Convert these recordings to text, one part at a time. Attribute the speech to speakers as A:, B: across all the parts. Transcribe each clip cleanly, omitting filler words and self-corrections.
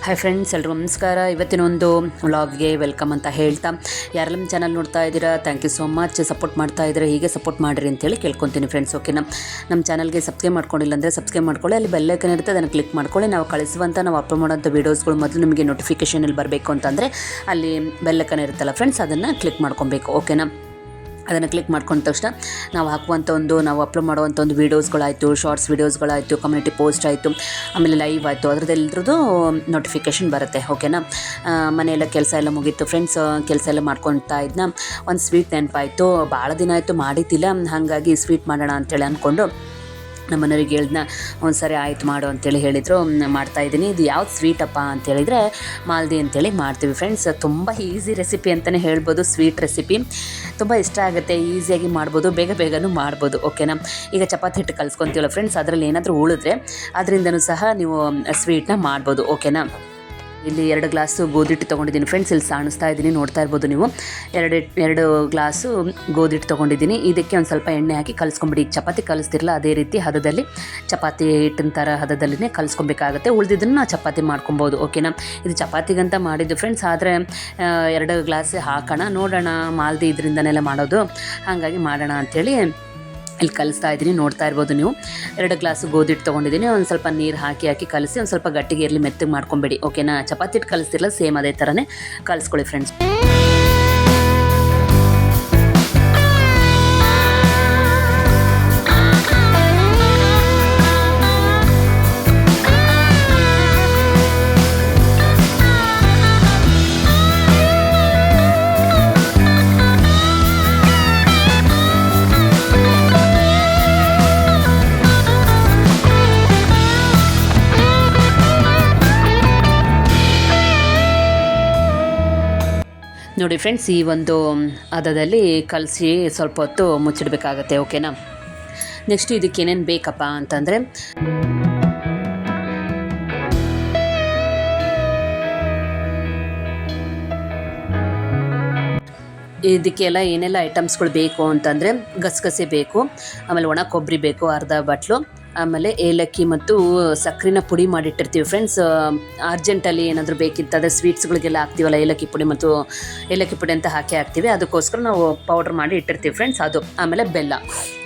A: Hi friends, ಎಲ್ರಿಗೂ ನಮಸ್ಕಾರ. ಇವತ್ತಿನ ಒಂದು ವ್ಲಾಗ್ಗೆ ವೆಲ್ಕಮ್ ಅಂತ ಹೇಳ್ತಾ, ಯಾರೆಲ್ಲ ನಮ್ಮ ಚಾನಲ್ ನೋಡ್ತಾ ಇದ್ದೀರಾ, thank you so much. Support ಮಾಡ್ತಾ ಇದ್ದೀರಾ, ಹೀಗೆ ಸಪೋರ್ಟ್ ಮಾಡಿರಿ ಅಂತೇಳಿ ಕೇಳ್ಕೊತೀನಿ ಫ್ರೆಂಡ್ಸ್. ಓಕೆನಾ, ನಮ್ಮ ಚಾನಲ್ಗೆ ಸಬ್ಸ್ಕ್ರೈಬ್ ಮಾಡ್ಕೊಂಡಿಲ್ಲ ಅಂದರೆ ಸಬ್ಸ್ಕ್ರೈಬ್ ಮಾಡ್ಕೊಳ್ಳಿ. ಅಲ್ಲಿ ಬೆಲ್ ಐಕನ್ ಇರುತ್ತೆ, ಅದನ್ನು ಕ್ಲಿಕ್ ಮಾಡ್ಕೊಳ್ಳಿ. ನಾವು ಅಪ್ಲೋಡ್ ಮಾಡೋಂಥ ವೀಡಿಯೋಸ್ಗಳು ಮೊದಲು ನಿಮಗೆ ನೋಟಿಫಿಕೇಷನಲ್ಲಿ ಬರಬೇಕು ಅಂತಂದರೆ ಅಲ್ಲಿ ಬೆಲ್ ಐಕನ್ ಇರುತ್ತಲ್ಲ ಫ್ರೆಂಡ್ಸ್, ಅದನ್ನು ಕ್ಲಿಕ್ ಮಾಡ್ಕೊಬೇಕು. ಓಕೆನಾ, ಅದನ್ನು ಕ್ಲಿಕ್ ಮಾಡ್ಕೊಂಡ ತಕ್ಷಣ ನಾವು ನಾವು ಅಪ್ಲೋಡ್ ಮಾಡುವಂಥ ಒಂದು ವೀಡಿಯೋಸ್ಗಳಾಯಿತು, ಶಾರ್ಟ್ಸ್ ವೀಡಿಯೋಸ್ಗಳಾಯಿತು, ಕಮ್ಯುನಿಟಿ ಪೋಸ್ಟ್ ಆಯಿತು, ಆಮೇಲೆ ಲೈವ್ ಆಯಿತು, ಅದರದ್ದೆಲ್ಲರದ್ದು ನೋಟಿಫಿಕೇಷನ್ ಬರುತ್ತೆ. ಓಕೆನಾ, ಮನೆಯೆಲ್ಲ ಕೆಲಸ ಎಲ್ಲ ಮುಗೀತು ಫ್ರೆಂಡ್ಸ್. ಕೆಲಸ ಎಲ್ಲ ಮಾಡ್ಕೊತಾ ಇದ್ನ ಒಂದು ಸ್ವೀಟ್ ನೆನಪಾಯಿತು. ಭಾಳ ದಿನ ಆಯಿತು ಮಾಡಿದ್ದಿಲ್ಲ, ಹಾಗಾಗಿ ಸ್ವೀಟ್ ಮಾಡೋಣ ಅಂತೇಳಿ ಅಂದ್ಕೊಂಡು ನಮ್ಮ ಮನೆಯವ್ರಿಗೆ ಹೇಳ್ದನ್ನ. ಒಂದು ಸರಿ ಆಯಿತು ಮಾಡು ಅಂತೇಳಿ ಹೇಳಿದರು, ಮಾಡ್ತಾಯಿದ್ದೀನಿ. ಇದು ಯಾವ್ದು ಸ್ವೀಟಪ್ಪ ಅಂತೇಳಿದರೆ ಮಾಲ್ದಿ ಅಂತೇಳಿ ಮಾಡ್ತೀವಿ ಫ್ರೆಂಡ್ಸ್. ತುಂಬ ಈಸಿ ರೆಸಿಪಿ ಅಂತಲೇ ಹೇಳ್ಬೋದು. ಸ್ವೀಟ್ ರೆಸಿಪಿ ತುಂಬ ಇಷ್ಟ ಆಗುತ್ತೆ, ಈಸಿಯಾಗಿ ಮಾಡ್ಬೋದು, ಬೇಗನೂ ಮಾಡ್ಬೋದು. ಓಕೆನಾ, ಈಗ ಚಪಾತಿ ಹಿಟ್ಟು ಕಲಿಸ್ಕೊತೀವಲ್ಲ ಫ್ರೆಂಡ್ಸ್, ಅದರಲ್ಲಿ ಏನಾದರೂ ಉಳಿದ್ರೆ ಅದರಿಂದನೂ ಸಹ ನೀವು ಸ್ವೀಟ್ನ ಮಾಡ್ಬೋದು. ಓಕೆನಾ, ಇಲ್ಲಿ 2 ಗ್ಲಾಸು ಗೋಧಿಟ್ಟು ತೊಗೊಂಡಿದ್ದೀನಿ ಫ್ರೆಂಡ್ಸ್. ಇಲ್ಲಿ ಕಾಣಿಸ್ತಾ ಇದ್ದೀನಿ, ನೋಡ್ತಾ ಇರ್ಬೋದು ನೀವು. ಎರಡು ಗ್ಲಾಸು ಗೋಧಿಟ್ಟು ತೊಗೊಂಡಿದ್ದೀನಿ. ಇದಕ್ಕೆ ಒಂದು ಸ್ವಲ್ಪ ಎಣ್ಣೆ ಹಾಕಿ ಕಲಿಸ್ಕೊಂಬಿಡಿ. ಈಗ ಚಪಾತಿ ಕಲಿಸ್ತಿರಲ್ಲ ಅದೇ ರೀತಿ ಹದದಲ್ಲಿ, ಚಪಾತಿ ಹಿಟ್ಟಿನ ಥರ ಹದದಲ್ಲಿನೇ ಕಲಿಸ್ಕೊಬೇಕಾಗುತ್ತೆ. ಉಳಿದಿದ್ದನ್ನು ನಾವು ಚಪಾತಿ ಮಾಡ್ಕೊಬೋದು. ಓಕೆನಾ, ಇದು ಚಪಾತಿಗಂತ ಮಾಡಿದ್ದು ಫ್ರೆಂಡ್ಸ್, ಆದರೆ 2 ಗ್ಲಾಸ್ ಹಾಕೋಣ, ನೋಡೋಣ ಮಾಲ್ದಿ ಇದರಿಂದನೆಲ್ಲ ಮಾಡೋದು, ಹಾಗಾಗಿ ಮಾಡೋಣ ಅಂಥೇಳಿ ಇಲ್ಲಿ ಕಲಿಸ್ತಾ ಇದ್ದೀನಿ. ನೋಡ್ತಾ ಇರ್ಬೋದು ನೀವು. 2 ಗ್ಲಾಸು ಗೋಧಿಟ್ಟು ತೊಗೊಂಡಿದ್ದೀನಿ. ಒಂದು ಸ್ವಲ್ಪ ನೀರು ಹಾಕಿ ಕಲಿಸಿ ಒಂದು ಸ್ವಲ್ಪ ಗಟ್ಟಿಗೆ ಇರಲಿ, ಮೆತ್ತಗೆ ಮಾಡ್ಕೊಂಬೇಡಿ. ಓಕೆನಾ, ಚಪಾತಿ ಹಿಟ್ಟು ಕಲಿಸ್ತಿರಲ್ಲ ಸೇಮ್ ಅದೇ ಥರನೇ ಕಲಿಸ್ಕೊಳ್ಳಿ ಫ್ರೆಂಡ್ಸ್. ನೋಡಿ ಫ್ರೆಂಡ್ಸ್, ಈ ಒಂದು ಹದದಲ್ಲಿ ಕಲಸಿ ಸ್ವಲ್ಪ ಹೊತ್ತು ಮುಚ್ಚಿಡಬೇಕಾಗತ್ತೆ. ಓಕೆನಾ, ನೆಕ್ಸ್ಟು ಇದಕ್ಕೆ ಏನೇನು ಬೇಕಪ್ಪ ಅಂತಂದರೆ, ಇದಕ್ಕೆಲ್ಲ ಏನೆಲ್ಲ ಐಟಮ್ಸ್ಗಳು ಬೇಕು ಅಂತಂದರೆ, ಗಸಗಸೆ ಬೇಕು, ಆಮೇಲೆ ಒಣ ಕೊಬ್ಬರಿ ಬೇಕು ಅರ್ಧ ಬಟ್ಲು, ಆಮೇಲೆ ಏಲಕ್ಕಿ ಮತ್ತು ಸಕ್ಕರೆನ ಪುಡಿ ಮಾಡಿಟ್ಟಿರ್ತೀವಿ ಫ್ರೆಂಡ್ಸ್. ಅರ್ಜೆಂಟಲ್ಲಿ ಏನಾದರೂ ಬೇಕಿತ್ತಂದರೆ ಸ್ವೀಟ್ಸ್ಗಳಿಗೆಲ್ಲ ಹಾಕ್ತೀವಲ್ಲ ಏಲಕ್ಕಿ ಪುಡಿ ಮತ್ತು ಏಲಕ್ಕಿ ಪುಡಿ ಅಂತ ಹಾಕ್ತೀವಿ, ಅದಕ್ಕೋಸ್ಕರ ನಾವು ಪೌಡ್ರ್ ಮಾಡಿ ಇಟ್ಟಿರ್ತೀವಿ ಫ್ರೆಂಡ್ಸ್. ಅದು ಆಮೇಲೆ ಬೆಲ್ಲ.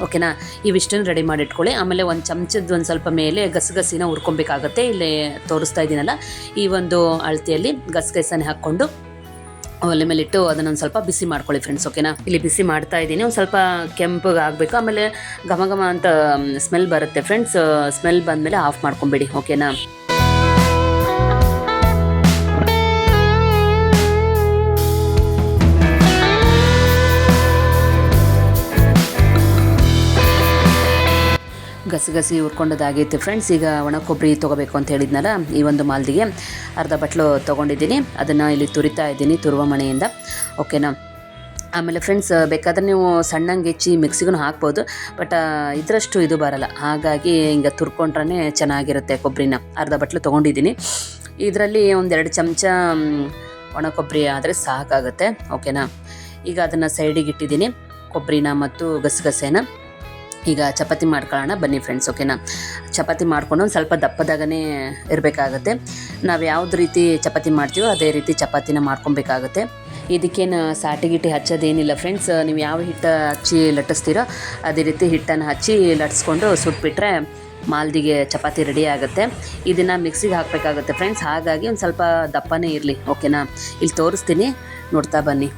A: ಓಕೆನಾ, ಇವಿಷ್ಟನ್ನು ರೆಡಿ ಮಾಡಿ ಇಟ್ಕೊಳ್ಳಿ. ಆಮೇಲೆ ಒಂದು ಚಮಚದ ಒಂದು ಸ್ವಲ್ಪ ಮೇಲೆ ಗಸಗಸಿನ ಹುರ್ಕೊಬೇಕಾಗತ್ತೆ. ಇಲ್ಲಿ ತೋರಿಸ್ತಾ ಇದ್ದೀನಲ್ಲ, ಈ ಒಂದು ಅಳತೆಯಲ್ಲಿ ಗಸಗಸನೆ ಹಾಕ್ಕೊಂಡು ಒಲೆ ಮೇಲಿಟ್ಟು ಅದನ್ನೊಂದು ಸ್ವಲ್ಪ ಬಿಸಿ ಮಾಡ್ಕೊಳ್ಳಿ ಫ್ರೆಂಡ್ಸ್. ಓಕೆನಾ, ಇಲ್ಲಿ ಬಿಸಿ ಮಾಡ್ತಾ ಇದ್ದೀನಿ. ಒಂದು ಸ್ವಲ್ಪ ಕೆಂಪಗೆ ಆಗಬೇಕು, ಆಮೇಲೆ ಘಮ ಅಂತ ಸ್ಮೆಲ್ ಬರುತ್ತೆ ಫ್ರೆಂಡ್ಸ್. ಸ್ಮೆಲ್ ಬಂದಮೇಲೆ ಆಫ್ ಮಾಡ್ಕೊಂಬೇಡಿ. ಓಕೆನಾ, ಗಸಗಸಿ ಹುರ್ಕೊಂಡದಾಗೈತೆ ಫ್ರೆಂಡ್ಸ್. ಈಗ ಒಣ ಕೊಬ್ಬರಿ ತೊಗೋಬೇಕು ಅಂತ ಹೇಳಿದ್ನಲ್ಲ, ಈ ಒಂದು ಮಾಲ್ದಿಗೆ ಅರ್ಧ ಬಟ್ಲು ತೊಗೊಂಡಿದ್ದೀನಿ. ಅದನ್ನು ಇಲ್ಲಿ ತುರಿತಾ ಇದ್ದೀನಿ ತುರುವ ಮಣೆಯಿಂದ. ಓಕೆನಾ, ಆಮೇಲೆ ಫ್ರೆಂಡ್ಸ್ ಬೇಕಾದರೆ ನೀವು ಸಣ್ಣಂಗೆ ಹೆಚ್ಚಿ ಮಿಕ್ಸಿಗೂ ಹಾಕ್ಬೋದು, ಬಟ್ ಇದರಷ್ಟು ಇದು ಬರಲ್ಲ, ಹಾಗಾಗಿ ಹಿಂಗೆ ತುರ್ಕೊಂಡ್ರೆ ಚೆನ್ನಾಗಿರುತ್ತೆ. ಕೊಬ್ಬರಿನ ಅರ್ಧ ಬಟ್ಲು ತೊಗೊಂಡಿದ್ದೀನಿ. ಇದರಲ್ಲಿ ಒಂದು 2 ಚಮಚ ಒಣ ಕೊಬ್ಬರಿ ಆದರೆ ಸಾಕಾಗುತ್ತೆ. ಓಕೆನಾ, ಈಗ ಅದನ್ನು ಸೈಡಿಗೆ ಇಟ್ಟಿದ್ದೀನಿ, ಕೊಬ್ಬರಿನ ಮತ್ತು ಗಸಗಸೆನ. ಈಗ ಚಪಾತಿ ಮಾಡ್ಕೊಳ್ಳೋಣ ಬನ್ನಿ ಫ್ರೆಂಡ್ಸ್. ಓಕೆನಾ, ಚಪಾತಿ ಮಾಡ್ಕೊಂಡು ಒಂದು ಸ್ವಲ್ಪ ದಪ್ಪದಾಗನೇ ಇರಬೇಕಾಗತ್ತೆ. ನಾವು ಯಾವ್ದು ರೀತಿ ಚಪಾತಿ ಮಾಡ್ತೀವೋ ಅದೇ ರೀತಿ ಚಪಾತಿನ ಮಾಡ್ಕೊಬೇಕಾಗತ್ತೆ. ಇದಕ್ಕೇನು ಸಾಟಿಗಿಟ್ಟು ಹಚ್ಚೋದೇನಿಲ್ಲ ಫ್ರೆಂಡ್ಸ್. ನೀವು ಯಾವ ಹಿಟ್ಟು ಹಚ್ಚಿ ಲಟ್ಟಿಸ್ತೀರೋ ಅದೇ ರೀತಿ ಹಿಟ್ಟನ್ನು ಹಚ್ಚಿ ಲಟ್ಟಿಸ್ಕೊಂಡು ಸುಟ್ಬಿಟ್ರೆ ಮಾಲ್ದಿಗೆ ಚಪಾತಿ ರೆಡಿ ಆಗುತ್ತೆ. ಇದನ್ನು ಮಿಕ್ಸಿಗೆ ಹಾಕಬೇಕಾಗುತ್ತೆ ಫ್ರೆಂಡ್ಸ್, ಹಾಗಾಗಿ ಒಂದು ಸ್ವಲ್ಪ ದಪ್ಪನೇ ಇರಲಿ. ಓಕೆನಾ, ಇಲ್ಲಿ ತೋರಿಸ್ತೀನಿ, ನೋಡ್ತಾ ಬನ್ನಿ.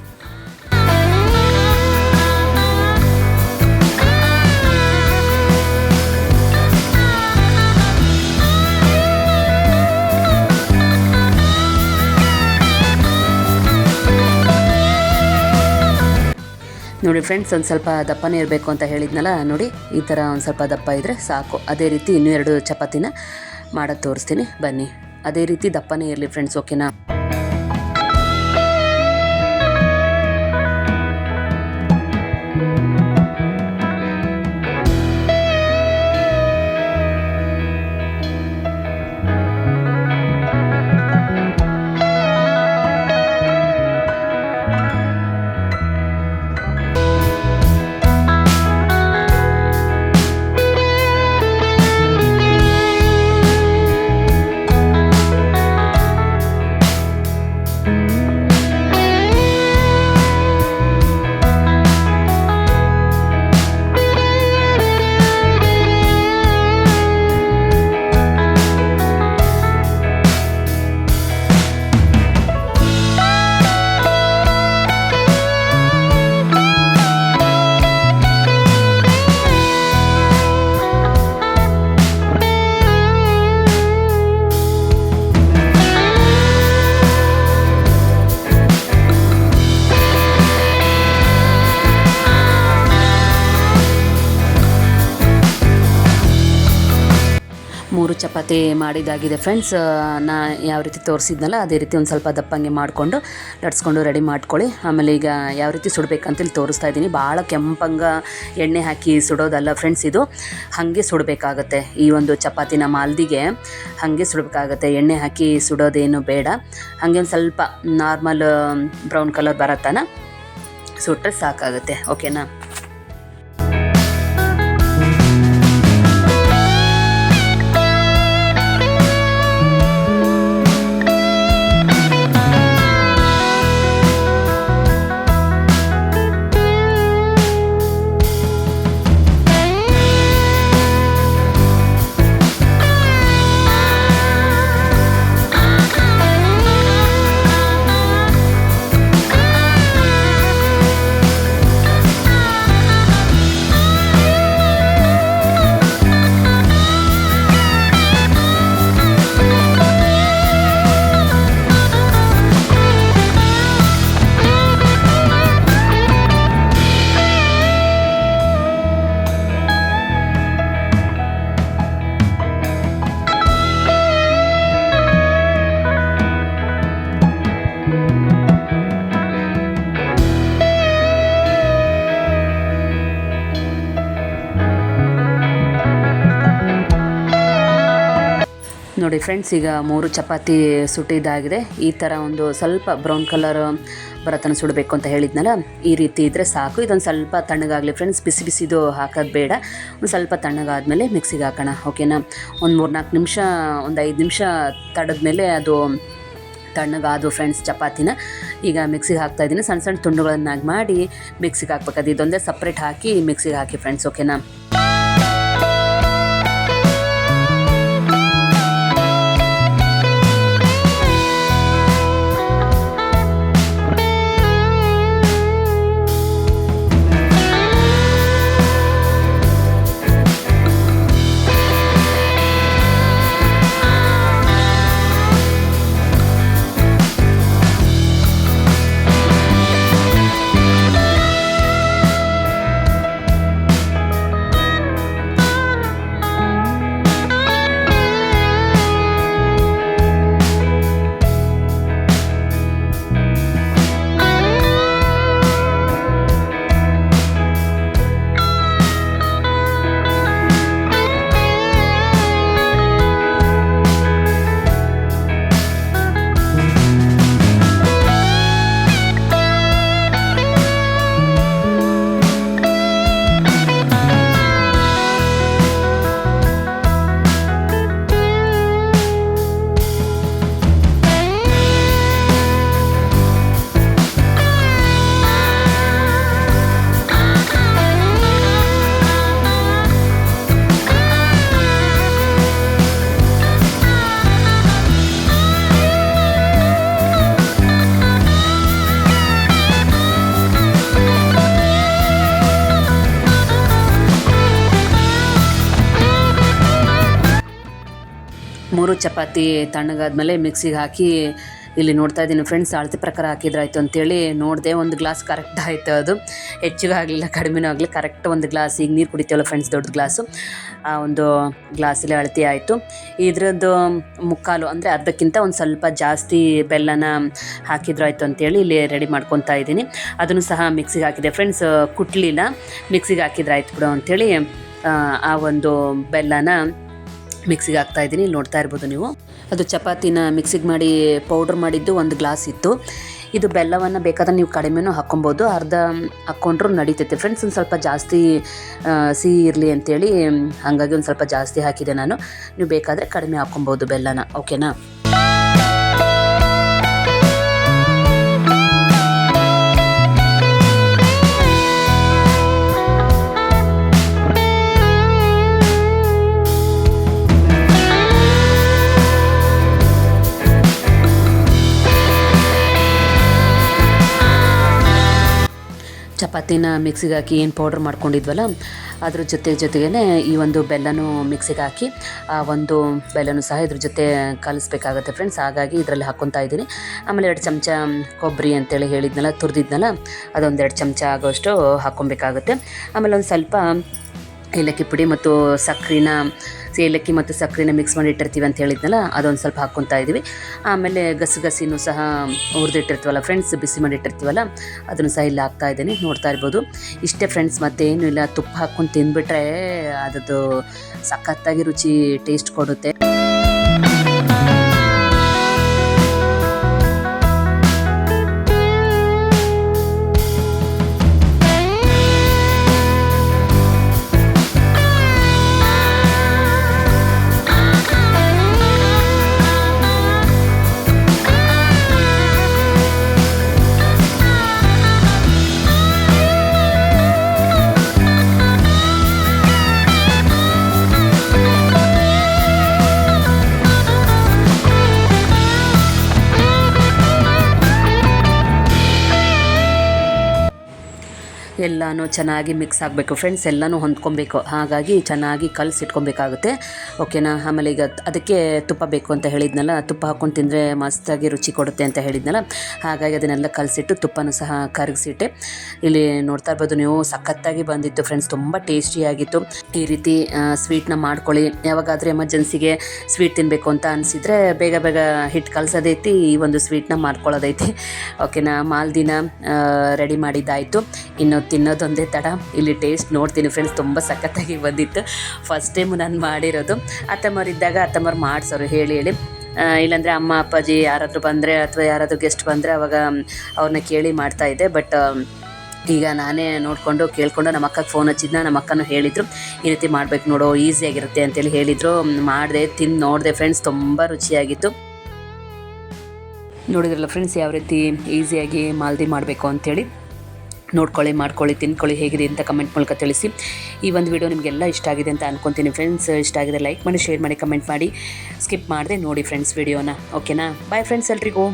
A: ನೋಡಿ ಫ್ರೆಂಡ್ಸ್, ಒಂದು ಸ್ವಲ್ಪ ದಪ್ಪನೇ ಇರಬೇಕು ಅಂತ ಹೇಳಿದ್ನಲ್ಲ, ನೋಡಿ ಈ ಥರ ಒಂದು ಸ್ವಲ್ಪ ದಪ್ಪ ಇದ್ದರೆ ಸಾಕು. ಅದೇ ರೀತಿ ಇನ್ನೂ 2 ಚಪಾತಿನ ಮಾಡೋದು ತೋರಿಸ್ತೀನಿ ಬನ್ನಿ. ಅದೇ ರೀತಿ ದಪ್ಪನೇ ಇರಲಿ ಫ್ರೆಂಡ್ಸ್. ಓಕೆನಾ, ಚಪಾತಿ ಮಾಡಿದಾಗಿದೆ ಫ್ರೆಂಡ್ಸ್. ನಾ ಯಾವ ರೀತಿ ತೋರಿಸಿದ್ನಲ್ಲ ಅದೇ ರೀತಿ ಒಂದು ಸ್ವಲ್ಪ ದಪ್ಪಂಗೆ ಮಾಡಿಕೊಂಡು ಲಟ್ಸ್ಕೊಂಡು ರೆಡಿ ಮಾಡ್ಕೊಳ್ಳಿ. ಆಮೇಲೆ ಈಗ ಯಾವ ರೀತಿ ಸುಡಬೇಕಂತೇಳಿ ತೋರಿಸ್ತಾ ಇದ್ದೀನಿ. ಭಾಳ ಕೆಂಪಂಗೆ ಎಣ್ಣೆ ಹಾಕಿ ಸುಡೋದಲ್ಲ ಫ್ರೆಂಡ್ಸ್, ಇದು ಹಾಗೆ ಸುಡಬೇಕಾಗತ್ತೆ. ಈ ಒಂದು ಚಪಾತಿನ ಮಾಲ್ದಿಗೆ ಹಾಗೆ ಸುಡಬೇಕಾಗತ್ತೆ, ಎಣ್ಣೆ ಹಾಕಿ ಸುಡೋದೇನು ಬೇಡ. ಹಾಗೆ ಒಂದು ಸ್ವಲ್ಪ ನಾರ್ಮಲ್ ಬ್ರೌನ್ ಕಲರ್ ಬರತ್ತನ ಸುಟ್ಟರೆ ಸಾಕಾಗುತ್ತೆ. ಓಕೆನಾ. ನೋಡಿ ಫ್ರೆಂಡ್ಸ್, ಈಗ 3 ಚಪಾತಿ ಸುಟ್ಟಿದ್ದಾಗಿದೆ. ಈ ಥರ ಒಂದು ಸ್ವಲ್ಪ ಬ್ರೌನ್ ಕಲರ್ ಬರತನ ಸುಡಬೇಕು ಅಂತ ಹೇಳಿದ್ನಲ್ಲ, ಈ ರೀತಿ ಇದ್ದರೆ ಸಾಕು. ಇದೊಂದು ಸ್ವಲ್ಪ ತಣ್ಣಗಾಗಲಿ ಫ್ರೆಂಡ್ಸ್, ಬಿಸಿ ಬಿಸಿದು ಹಾಕೋದು ಬೇಡ. ಒಂದು ಸ್ವಲ್ಪ ತಣ್ಣಗಾದ್ಮೇಲೆ ಮಿಕ್ಸಿಗೆ ಹಾಕೋಣ. ಓಕೆನಾ. ಒಂದು 3-4 ನಿಮಿಷ, ಒಂದು 5 ನಿಮಿಷ ತಡೆದ್ಮೇಲೆ ಅದು ತಣ್ಣಗಾದವು ಫ್ರೆಂಡ್ಸ್ ಚಪಾತಿನ. ಈಗ ಮಿಕ್ಸಿಗೆ ಹಾಕ್ತಾಯಿದ್ದೀನಿ. ಸಣ್ಣ ಸಣ್ಣ ತುಂಡುಗಳನ್ನಾಗಿ ಮಾಡಿ ಮಿಕ್ಸಿಗೆ ಹಾಕ್ಬೇಕಾದ್ರೆ ಇದೊಂದೇ ಸಪ್ರೇಟ್ ಹಾಕಿ ಮಿಕ್ಸಿಗೆ ಹಾಕಿ ಫ್ರೆಂಡ್ಸ್. ಓಕೆನಾ. ಮೂರು ಚಪಾತಿ ತಣ್ಣಗಾದ್ಮೇಲೆ ಮಿಕ್ಸಿಗೆ ಹಾಕಿ ಇಲ್ಲಿ ನೋಡ್ತಾ ಇದ್ದೀನಿ ಫ್ರೆಂಡ್ಸ್. ಅಳತೆ ಪ್ರಕಾರ ಹಾಕಿದ್ರಾಯ್ತು ಅಂತೇಳಿ ನೋಡಿದೆ. ಒಂದು ಗ್ಲಾಸ್ ಕರೆಕ್ಟ್ ಆಯಿತು. ಅದು ಹೆಚ್ಚಿಗೂ ಆಗಲಿಲ್ಲ, ಕಡಿಮೆನೂ ಆಗಲಿ, ಕರೆಕ್ಟ್ ಒಂದು ಗ್ಲಾಸ್. ಈಗ ನೀರು ಕುಡಿತೀವಲ್ಲ ಫ್ರೆಂಡ್ಸ್, ದೊಡ್ಡ ಗ್ಲಾಸು, ಆ ಒಂದು ಗ್ಲಾಸಲ್ಲಿ ಅಳತೆ ಆಯಿತು. ಇದ್ರದ್ದು ಮುಕ್ಕಾಲು ಅಂದರೆ ಅರ್ಧಕ್ಕಿಂತ ಒಂದು ಸ್ವಲ್ಪ ಜಾಸ್ತಿ ಬೆಲ್ಲನ ಹಾಕಿದ್ರಾಯ್ತು ಅಂತೇಳಿ ಇಲ್ಲಿ ರೆಡಿ ಮಾಡ್ಕೊತಾ ಇದ್ದೀನಿ. ಅದನ್ನು ಸಹ ಮಿಕ್ಸಿಗೆ ಹಾಕಿದೆ ಫ್ರೆಂಡ್ಸ್. ಕುಟ್ಲಿಲ್ಲ, ಮಿಕ್ಸಿಗೆ ಹಾಕಿದ್ರಾಯ್ತು ಬಿಡು ಅಂಥೇಳಿ ಆ ಒಂದು ಬೆಲ್ಲನ ಮಿಕ್ಸಿಗೆ ಹಾಕ್ತಾಯಿದ್ದೀನಿ. ಇಲ್ಲಿ ನೋಡ್ತಾ ಇರ್ಬೋದು ನೀವು. ಅದು ಚಪಾತಿನ ಮಿಕ್ಸಿಗೆ ಮಾಡಿ ಪೌಡ್ರ್ ಮಾಡಿದ್ದು ಒಂದು ಗ್ಲಾಸ್ ಇತ್ತು. ಇದು ಬೆಲ್ಲವನ್ನು ಬೇಕಾದ್ರೆ ನೀವು ಕಡಿಮೆನೂ ಹಾಕ್ಕೊಬೋದು, ಅರ್ಧ ಹಾಕ್ಕೊಂಡ್ರೂ ನಡೀತೈತೆ ಫ್ರೆಂಡ್ಸ್. ಒಂದು ಸ್ವಲ್ಪ ಜಾಸ್ತಿ ಸಿಹಿ ಇರಲಿ ಅಂತೇಳಿ ಹಾಗಾಗಿ ಒಂದು ಸ್ವಲ್ಪ ಜಾಸ್ತಿ ಹಾಕಿದೆ ನಾನು. ನೀವು ಬೇಕಾದರೆ ಕಡಿಮೆ ಹಾಕ್ಕೊಬೋದು ಬೆಲ್ಲನ. ಓಕೆನಾ. ಚಪಾತಿನ ಮಿಕ್ಸಿಗೆ ಹಾಕಿ ಏನು ಪೌಡ್ರ್ ಮಾಡ್ಕೊಂಡಿದ್ವಲ್ಲ ಅದ್ರ ಜೊತೆಗೇ ಈ ಒಂದು ಬೆಲ್ಲನೂ ಮಿಕ್ಸಿಗೆ ಹಾಕಿ ಆ ಒಂದು ಬೆಲ್ಲನೂ ಸಹ ಇದ್ರ ಜೊತೆ ಕಲಿಸ್ಬೇಕಾಗತ್ತೆ ಫ್ರೆಂಡ್ಸ್. ಹಾಗಾಗಿ ಇದರಲ್ಲಿ ಹಾಕ್ಕೊತಾ ಇದ್ದೀನಿ. ಆಮೇಲೆ 2 ಚಮಚ ಕೊಬ್ಬರಿ ಅಂತೇಳಿ ಹೇಳಿದ್ನಲ್ಲ, ತುರಿದಿದ್ನಲ್ಲ, ಅದೊಂದು 2 ಚಮಚ ಆಗೋಷ್ಟು ಹಾಕ್ಕೊಬೇಕಾಗುತ್ತೆ. ಆಮೇಲೆ ಒಂದು ಸ್ವಲ್ಪ ಏಲಕ್ಕಿ ಪುಡಿ ಮತ್ತು ಸಕ್ಕರೆನ ಏಲಕ್ಕಿ ಮತ್ತು ಸಕ್ಕರೆನ ಮಿಕ್ಸ್ ಮಾಡಿ ಇಟ್ಟಿರ್ತೀವಿ ಅಂತ ಹೇಳಿದ್ನಲ್ಲ, ಅದೊಂದು ಸ್ವಲ್ಪ ಹಾಕ್ಕೊತಾ ಇದ್ದೀವಿ. ಆಮೇಲೆ ಗಸಿನೂ ಸಹ ಹುರಿದಿಟ್ಟಿರ್ತೀವಲ್ಲ ಫ್ರೆಂಡ್ಸ್, ಬಿಸಿ ಮಾಡಿ ಇಟ್ಟಿರ್ತೀವಲ್ಲ, ಅದನ್ನು ಸಹ ಇಲ್ಲಿ ಹಾಕ್ತಾ ಇದ್ದೀನಿ, ನೋಡ್ತಾ ಇರ್ಬೋದು. ಇಷ್ಟೇ ಫ್ರೆಂಡ್ಸ್, ಮತ್ತೇನು ಇಲ್ಲ. ತುಪ್ಪ ಹಾಕ್ಕೊಂಡು ತಿಂದುಬಿಟ್ರೆ ಅದದ್ದು ಸಖತ್ತಾಗಿ ರುಚಿ ಟೇಸ್ಟ್ ಕೊಡುತ್ತೆ. ಎಲ್ಲನೂ ಚೆನ್ನಾಗಿ ಮಿಕ್ಸ್ ಆಗಬೇಕು ಫ್ರೆಂಡ್ಸ್, ಎಲ್ಲನೂ ಹೊಂದ್ಕೊಬೇಕು. ಹಾಗಾಗಿ ಚೆನ್ನಾಗಿ ಕಲಸಿಟ್ಕೊಬೇಕಾಗುತ್ತೆ, ಓಕೆನಾ. ಆಮೇಲೆ ಈಗ ಅದಕ್ಕೆ ತುಪ್ಪ ಬೇಕು ಅಂತ ಹೇಳಿದ್ನಲ್ಲ, ತುಪ್ಪ ಹಾಕ್ಕೊಂಡು ತಿಂದರೆ ಮಸ್ತಾಗಿ ರುಚಿ ಕೊಡುತ್ತೆ ಅಂತ ಹೇಳಿದ್ನಲ್ಲ, ಹಾಗಾಗಿ ಅದನ್ನೆಲ್ಲ ಕಲಸಿಟ್ಟು ತುಪ್ಪನೂ ಸಹ ಕರಗಿಸಿಟ್ಟೆ. ಇಲ್ಲಿ ನೋಡ್ತಾ ಇರ್ಬೋದು ನೀವು, ಸಖತ್ತಾಗಿ ಬಂದಿತ್ತು ಫ್ರೆಂಡ್ಸ್, ತುಂಬ ಟೇಸ್ಟಿಯಾಗಿತ್ತು. ಈ ರೀತಿ ಸ್ವೀಟ್ನ ಮಾಡ್ಕೊಳ್ಳಿ. ಯಾವಾಗಾದರೂ ಎಮರ್ಜೆನ್ಸಿಗೆ ಸ್ವೀಟ್ ತಿನ್ನಬೇಕು ಅಂತ ಅನಿಸಿದರೆ ಬೇಗ ಬೇಗ ಹಿಟ್ಟು ಕಲಸೋದೈತಿ, ಈ ಒಂದು ಸ್ವೀಟ್ನ ಮಾಡ್ಕೊಳ್ಳೋದೈತಿ, ಓಕೆನಾ. ಮಾಲ್ದಿನ ರೆಡಿ ಮಾಡಿದ್ದಾಯಿತು. ಇನ್ನು ತಿನ್ನೋದೊಂದೇ ತಡ. ಇಲ್ಲಿ ಟೇಸ್ಟ್ ನೋಡ್ತೀನಿ ಫ್ರೆಂಡ್ಸ್, ತುಂಬ ಸಖತ್ತಾಗಿ ಬಂದಿತ್ತು. ಫಸ್ಟ್ ಟೈಮು ನಾನು ಮಾಡಿರೋದು. ಅತ್ತಮ್ಮರಿದ್ದಾಗ ಅತ್ತಮ್ಮರು ಮಾಡಿಸೋರು ಹೇಳಿ ಇಲ್ಲಾಂದರೆ ಅಮ್ಮ ಅಪ್ಪಾಜಿ ಯಾರಾದರೂ ಬಂದರೆ ಅಥವಾ ಯಾರಾದರೂ ಗೆಸ್ಟ್ ಬಂದರೆ ಅವಾಗ ಅವ್ರನ್ನ ಕೇಳಿ ಮಾಡ್ತಾಯಿದ್ದೆ. ಬಟ್ ಈಗ ನಾನೇ ನೋಡಿಕೊಂಡು ಕೇಳಿಕೊಂಡು ನಮ್ಮ ಅಕ್ಕಗೆ ಫೋನ್ ಹಚ್ಚಿದ್ನ, ನಮ್ಮ ಅಕ್ಕನೂ ಹೇಳಿದರು ಈ ರೀತಿ ಮಾಡಬೇಕು ನೋಡೋ, ಈಸಿಯಾಗಿರುತ್ತೆ ಅಂತೇಳಿ ಹೇಳಿದರು. ಮಾಡಿದೆ, ತಿಂದು ನೋಡಿದೆ ಫ್ರೆಂಡ್ಸ್, ತುಂಬ ರುಚಿಯಾಗಿತ್ತು. ನೋಡಿದ್ರಲ್ಲ ಫ್ರೆಂಡ್ಸ್, ಯಾವ ರೀತಿ ಈಸಿಯಾಗಿ ಮಾಲ್ದಿ ಮಾಡಬೇಕು ಅಂಥೇಳಿ. ನೋಡ್ಕೊಳ್ಳಿ, ಮಾಡ್ಕೊಳ್ಳಿ, ತಿನ್ಕೊಳ್ಳಿ, ಹೇಗಿದೆ ಅಂತ ಕಮೆಂಟ್ ಮೂಲಕ ತಿಳಿಸಿ. ಈ ಒಂದು ವಿಡಿಯೋ ನಿಮಗೆಲ್ಲ ಇಷ್ಟ ಆಗಿದೆ ಅಂತ ಅನ್ಕೊತೀನಿ ಫ್ರೆಂಡ್ಸ್. ಇಷ್ಟ ಆಗಿದೆ ಲೈಕ್ ಮಾಡಿ, ಶೇರ್ ಮಾಡಿ, ಕಮೆಂಟ್ ಮಾಡಿ, ಸ್ಕಿಪ್ ಮಾಡದೆ ನೋಡಿ ಫ್ರೆಂಡ್ಸ್ ವಿಡಿಯೋನ, ಓಕೆನಾ. ಬಾಯ್ ಫ್ರೆಂಡ್ಸ್ ಎಲ್ರಿಗೂ.